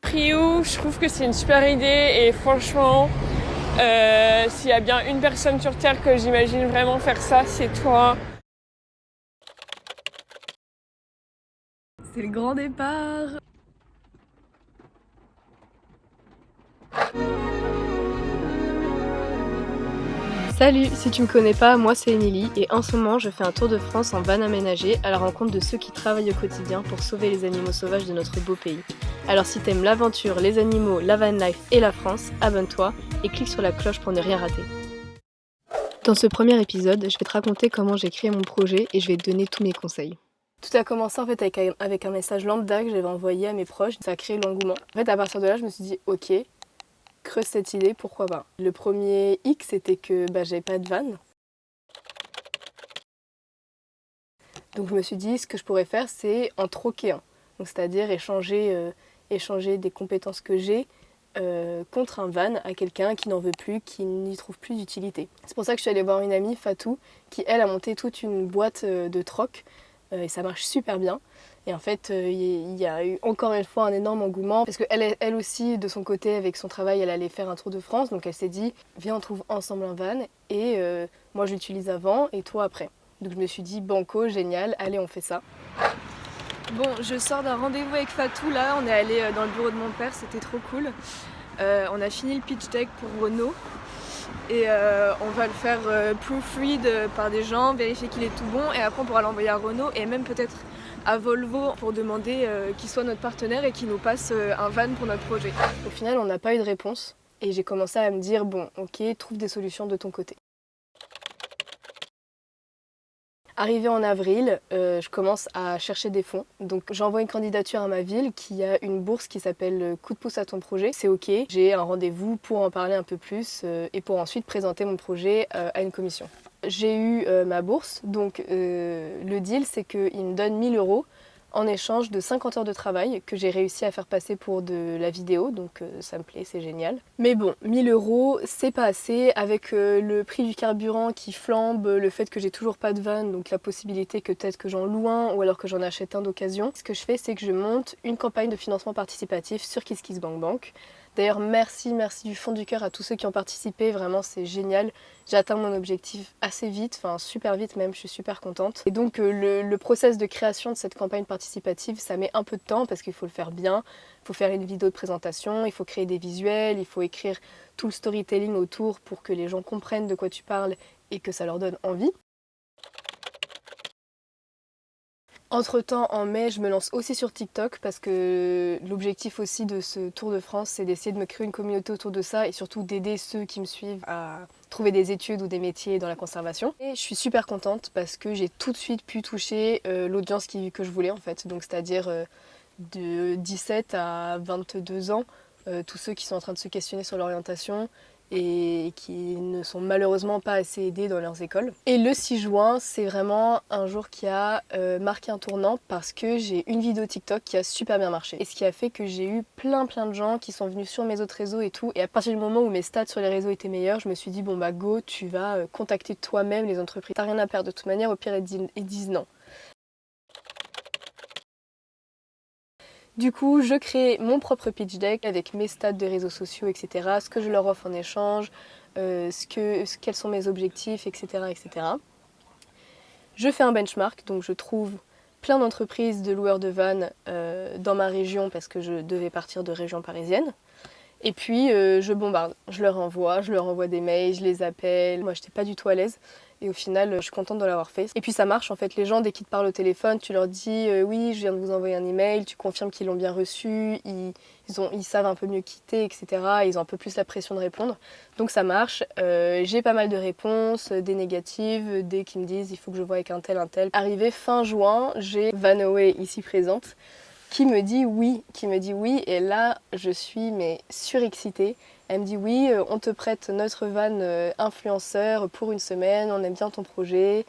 Priou, je trouve que c'est une super idée et franchement, s'il y a bien une personne sur Terre que j'imagine vraiment faire ça, c'est toi. C'est le grand départ. Salut, si tu me connais pas, moi c'est Émilie et en ce moment je fais un tour de France en van aménagé à la rencontre de ceux qui travaillent au quotidien pour sauver les animaux sauvages de notre beau pays. Alors si t'aimes l'aventure, les animaux, la van life et la France, abonne-toi et clique sur la cloche pour ne rien rater. Dans ce premier épisode, je vais te raconter comment j'ai créé mon projet et je vais te donner tous mes conseils. Tout a commencé en fait avec un message lambda que j'avais envoyé à mes proches, ça a créé l'engouement. En fait à partir de là je me suis dit ok, creuse cette idée, pourquoi pas. Le premier hic c'était que j'avais pas de van. Donc je me suis dit ce que je pourrais faire c'est en troquer un. Donc c'est-à-dire échanger des compétences que j'ai contre un van à quelqu'un qui n'en veut plus, qui n'y trouve plus d'utilité. C'est pour ça que je suis allée voir une amie, Fatou, qui elle a monté toute une boîte de troc et ça marche super bien. Et en fait, il y a eu encore une fois un énorme engouement parce qu'elle aussi, de son côté, avec son travail, elle allait faire un tour de France. Donc elle s'est dit, viens, on trouve ensemble un van et moi je l'utilise avant et toi après. Donc je me suis dit, banco, génial, allez, on fait ça. Bon, je sors d'un rendez-vous avec Fatou là, on est allé dans le bureau de mon père, c'était trop cool. On a fini le pitch deck pour Renault et on va le faire proofread par des gens, vérifier qu'il est tout bon et après on pourra l'envoyer à Renault et même peut-être à Volvo pour demander qu'il soit notre partenaire et qu'il nous passe un van pour notre projet. Au final, on n'a pas eu de réponse et j'ai commencé à me dire bon, ok, trouve des solutions de ton côté. Arrivé en avril, je commence à chercher des fonds. Donc j'envoie une candidature à ma ville qui a une bourse qui s'appelle Coup de pouce à ton projet. C'est ok, j'ai un rendez-vous pour en parler un peu plus et pour ensuite présenter mon projet à une commission. J'ai eu ma bourse, donc le deal c'est qu'ils me donnent 1 000 € en échange de 50 heures de travail que j'ai réussi à faire passer pour de la vidéo, donc ça me plaît, c'est génial. Mais bon, 1 000 € c'est pas assez, avec le prix du carburant qui flambe, le fait que j'ai toujours pas de van, donc la possibilité que peut-être que j'en loue un ou alors que j'en achète un d'occasion. Ce que je fais, c'est que je monte une campagne de financement participatif sur KissKissBankBank. D'ailleurs, merci du fond du cœur à tous ceux qui ont participé, vraiment c'est génial. J'ai atteint mon objectif assez vite, enfin super vite même, je suis super contente. Et donc le process de création de cette campagne participative, ça met un peu de temps parce qu'il faut le faire bien, il faut faire une vidéo de présentation, il faut créer des visuels, il faut écrire tout le storytelling autour pour que les gens comprennent de quoi tu parles et que ça leur donne envie. Entre-temps, en mai, je me lance aussi sur TikTok parce que l'objectif aussi de ce Tour de France, c'est d'essayer de me créer une communauté autour de ça et surtout d'aider ceux qui me suivent à trouver des études ou des métiers dans la conservation. Et je suis super contente parce que j'ai tout de suite pu toucher l'audience que je voulais en fait, donc c'est-à-dire de 17 à 22 ans, tous ceux qui sont en train de se questionner sur l'orientation et qui ne sont malheureusement pas assez aidés dans leurs écoles. Et le 6 juin, c'est vraiment un jour qui a marqué un tournant parce que j'ai une vidéo TikTok qui a super bien marché. Et ce qui a fait que j'ai eu plein de gens qui sont venus sur mes autres réseaux et tout. Et à partir du moment où mes stats sur les réseaux étaient meilleurs, je me suis dit bon bah go, tu vas contacter toi-même les entreprises. T'as rien à perdre de toute manière, au pire ils disent non. Du coup, je crée mon propre pitch deck avec mes stats de réseaux sociaux, etc. Ce que je leur offre en échange, quels sont mes objectifs, etc., etc. Je fais un benchmark, donc je trouve plein d'entreprises de loueurs de vannes dans ma région parce que je devais partir de région parisienne. Et puis je bombarde, je leur envoie des mails, je les appelle. Moi, j'étais pas du tout à l'aise. Et au final, je suis contente de l'avoir fait. Et puis ça marche en fait, les gens dès qu'ils te parlent au téléphone, tu leur dis oui, je viens de vous envoyer un email, tu confirmes qu'ils l'ont bien reçu, ils savent un peu mieux quitter, etc. Ils ont un peu plus la pression de répondre. Donc ça marche. J'ai pas mal de réponses, des négatives, des qui me disent il faut que je voie avec un tel, un tel. Arrivé fin juin, j'ai Vanoé ici présente qui me dit oui, et là je suis surexcitée. Elle me dit oui, on te prête notre van influenceur pour une semaine, on aime bien ton projet,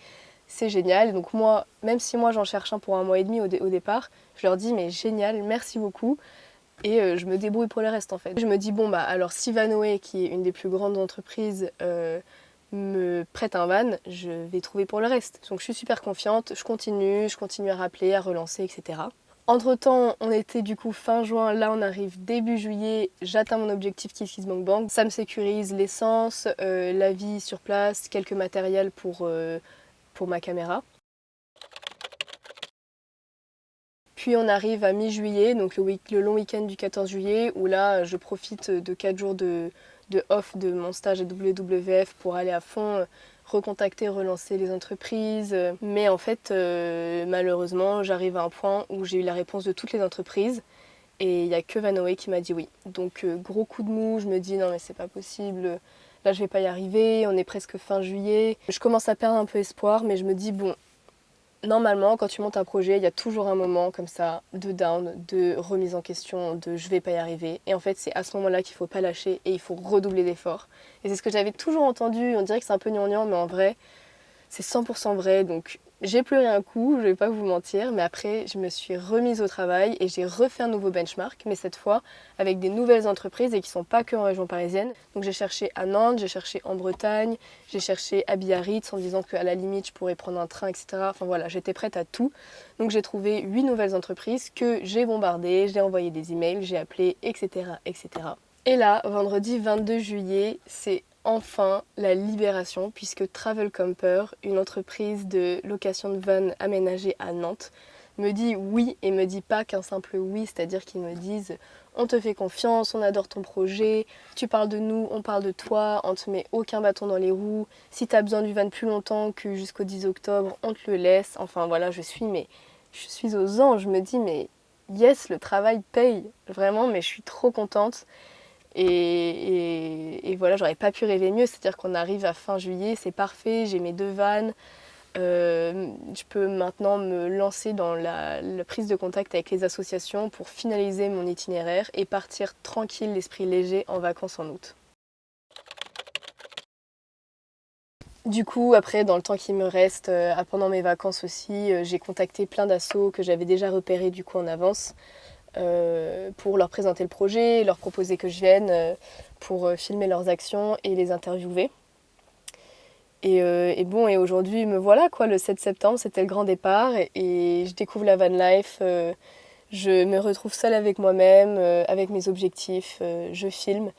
c'est génial. Et donc moi, même si moi j'en cherche un pour 1 mois et demi au départ, je leur dis mais génial, merci beaucoup. Et je me débrouille pour le reste en fait. Je me dis bon bah alors si Vanoé, qui est une des plus grandes entreprises, me prête un van, je vais trouver pour le reste. Donc je suis super confiante, je continue à rappeler, à relancer, etc. Entre-temps, on était du coup fin juin, là on arrive début juillet, j'atteins mon objectif KissKissBankBank. Ça me sécurise l'essence, la vie sur place, quelques matériels pour ma caméra. Puis on arrive à mi-juillet, donc le long week-end du 14 juillet, où là je profite de 4 jours de off de mon stage à WWF pour aller à fond recontacter, relancer les entreprises. Mais en fait, malheureusement, j'arrive à un point où j'ai eu la réponse de toutes les entreprises et il n'y a que Vanoé qui m'a dit oui. Donc gros coup de mou, je me dis non mais c'est pas possible, là je vais pas y arriver, on est presque fin juillet. Je commence à perdre un peu espoir, mais je me dis bon, normalement, quand tu montes un projet, il y a toujours un moment comme ça de down, de remise en question, de je vais pas y arriver. Et en fait, c'est à ce moment-là qu'il faut pas lâcher et il faut redoubler d'efforts. Et c'est ce que j'avais toujours entendu, on dirait que c'est un peu gnangnan, mais en vrai, c'est 100% vrai. Donc j'ai pleuré un coup, je vais pas vous mentir, mais après, je me suis remise au travail et j'ai refait un nouveau benchmark, mais cette fois avec des nouvelles entreprises et qui sont pas que en région parisienne. Donc j'ai cherché à Nantes, j'ai cherché en Bretagne, j'ai cherché à Biarritz en me disant qu'à la limite je pourrais prendre un train, etc. Enfin voilà, j'étais prête à tout. Donc j'ai trouvé 8 nouvelles entreprises que j'ai bombardées, j'ai envoyé des emails, j'ai appelé, etc., etc. Et là, vendredi 22 juillet, c'est enfin la libération puisque Travel Camper, une entreprise de location de vannes aménagée à Nantes, me dit oui et me dit pas qu'un simple oui, c'est-à-dire qu'ils me disent on te fait confiance, on adore ton projet, tu parles de nous, on parle de toi, on te met aucun bâton dans les roues, si tu as besoin du van plus longtemps que jusqu'au 10 octobre, on te le laisse. Enfin voilà, je suis aux anges, je me dis mais yes, le travail paye, vraiment, mais je suis trop contente. Et voilà, j'aurais pas pu rêver mieux, c'est-à-dire qu'on arrive à fin juillet, c'est parfait, j'ai mes 2 vannes, je peux maintenant me lancer dans la prise de contact avec les associations pour finaliser mon itinéraire et partir tranquille, l'esprit léger, en vacances en août. Du coup, après, dans le temps qui me reste, pendant mes vacances aussi, j'ai contacté plein d'assos que j'avais déjà repérés du coup en avance. Pour leur présenter le projet, leur proposer que je vienne pour filmer leurs actions et les interviewer. Et bon, et aujourd'hui, me voilà quoi, le 7 septembre, c'était le grand départ et je découvre la van life, je me retrouve seule avec moi-même, avec mes objectifs, je filme.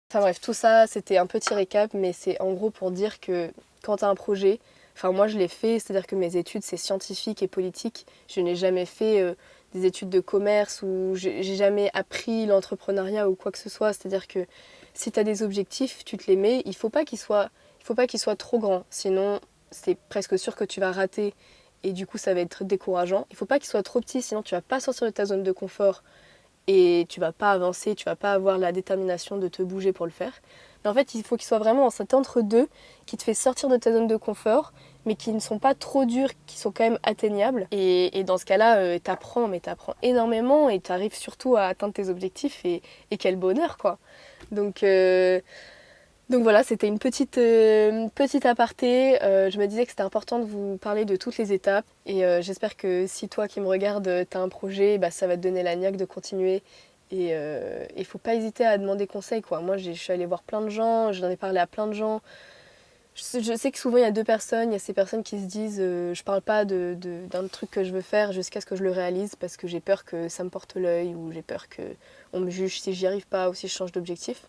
Enfin bref, tout ça, c'était un petit récap, mais c'est en gros pour dire que quand tu as un projet, enfin moi je l'ai fait, c'est-à-dire que mes études c'est scientifique et politique, je n'ai jamais fait des études de commerce ou j'ai jamais appris l'entrepreneuriat ou quoi que ce soit, c'est-à-dire que si tu as des objectifs, tu te les mets, il faut pas qu'ils soient trop grands, sinon c'est presque sûr que tu vas rater et du coup ça va être décourageant. Il faut pas qu'ils soient trop petits, sinon tu vas pas sortir de ta zone de confort et tu vas pas avancer, tu vas pas avoir la détermination de te bouger pour le faire. Mais en fait, il faut qu'ils soient vraiment dans cet entre-deux qui te fait sortir de ta zone de confort, mais qui ne sont pas trop durs, qui sont quand même atteignables. Et dans ce cas-là, t'apprends énormément et t'arrives surtout à atteindre tes objectifs et quel bonheur, quoi. Donc voilà, c'était une petite aparté. Je me disais que c'était important de vous parler de toutes les étapes. Et j'espère que si toi qui me regardes, t'as un projet, bah, ça va te donner la niaque de continuer. Et il faut pas hésiter à demander conseil, quoi. Moi, je suis allée voir plein de gens, j'en ai parlé à plein de gens. Je sais que souvent, il y a 2 personnes. Il y a ces personnes qui se disent je parle pas d'un truc que je veux faire jusqu'à ce que je le réalise parce que j'ai peur que ça me porte l'œil ou j'ai peur qu'on me juge si j'y arrive pas ou si je change d'objectif.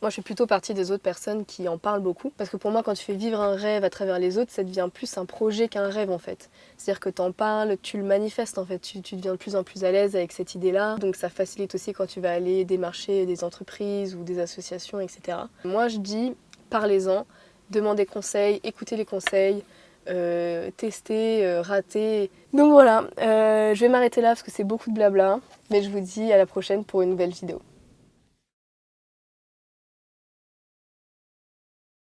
Moi, je suis plutôt partie des autres personnes qui en parlent beaucoup. Parce que pour moi, quand tu fais vivre un rêve à travers les autres, ça devient plus un projet qu'un rêve, en fait. C'est-à-dire que t'en parles, tu le manifestes, en fait. Tu deviens de plus en plus à l'aise avec cette idée-là. Donc ça facilite aussi quand tu vas aller démarcher des entreprises ou des associations, etc. Moi, je dis, parlez-en, demandez conseils, écoutez les conseils, tester, rater. Donc voilà, je vais m'arrêter là parce que c'est beaucoup de blabla. Mais je vous dis à la prochaine pour une nouvelle vidéo.